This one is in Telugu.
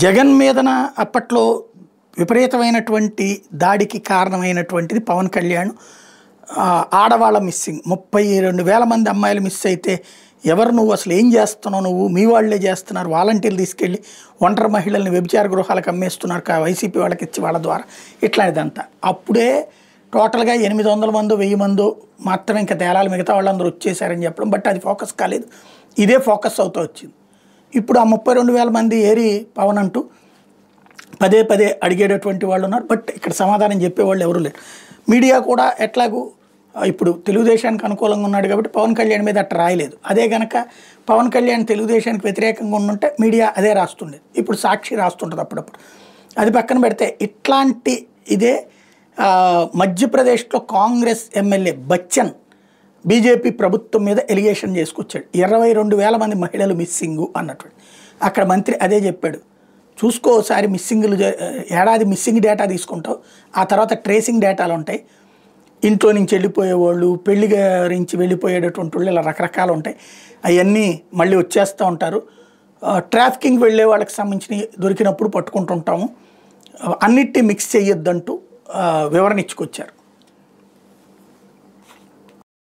జగన్ మీదన అప్పట్లో విపరీతమైనటువంటి దాడికి కారణమైనటువంటిది పవన్ కళ్యాణ్. ఆడవాళ్ళ మిస్సింగ్ 32,000 మంది అమ్మాయిలు మిస్ అయితే ఎవరు నువ్వు అసలు ఏం చేస్తున్నావు, నువ్వు మీ వాళ్ళే చేస్తున్నారు, వాలంటీర్లు తీసుకెళ్ళి ఒంటరి మహిళల్ని వ్యభిచార గృహాలకు అమ్మేస్తున్నారు వైసీపీ వాళ్ళకి ఇచ్చి వాళ్ళ ద్వారా ఇట్లాంటిదంతా. అప్పుడే టోటల్గా 800 మందో 1000 మందో మాత్రమే ఇంకా తేలాలి, మిగతా వాళ్ళందరూ వచ్చేసారని చెప్పడం. బట్ అది ఫోకస్ కాలేదు, ఇదే ఫోకస్ అవుతూ వచ్చింది. ఇప్పుడు ఆ 32,000 మంది ఏరి పవన్ అంటూ పదే పదే అడిగేటటువంటి వాళ్ళు ఉన్నారు. బట్ ఇక్కడ సమాధానం చెప్పేవాళ్ళు ఎవరు లేరు. మీడియా కూడా ఎట్లాగూ ఇప్పుడు తెలుగుదేశానికి అనుకూలంగా ఉన్నాడు కాబట్టి పవన్ కళ్యాణ్ మీద అట్లా రాయలేదు. అదే కనుక పవన్ కళ్యాణ్ తెలుగుదేశానికి వ్యతిరేకంగా ఉండుంటే మీడియా అదే రాస్తుండేది. ఇప్పుడు సాక్షి రాస్తుంటుంది అప్పుడప్పుడు. అది పక్కన పెడితే ఇట్లాంటి ఇదే మధ్యప్రదేశ్లో కాంగ్రెస్ ఎమ్మెల్యే బచ్చన్ బీజేపీ ప్రభుత్వం మీద ఎలిగేషన్ చేసుకొచ్చాడు. 22,000 మంది మహిళలు మిస్సింగు అన్నటువంటి. అక్కడ మంత్రి అదే చెప్పాడు, చూసుకో ఒకసారి మిస్సింగ్లు ఏడాది మిస్సింగ్ డేటా తీసుకుంటావు, ఆ తర్వాత ట్రేసింగ్ డేటాలు ఉంటాయి, ఇంట్లో నుంచి వెళ్ళిపోయేవాళ్ళు, పెళ్లి గురించి వెళ్ళిపోయేటటువంటి వాళ్ళు, ఇలా రకరకాలు ఉంటాయి, అవన్నీ మళ్ళీ వచ్చేస్తూ ఉంటారు. ట్రాఫికింగ్ వెళ్ళే వాళ్ళకి సంబంధించి దొరికినప్పుడు పట్టుకుంటుంటాము, అన్నిటినీ మిక్స్ చేయొద్దంటూ వివరణ ఇచ్చుకొచ్చారు.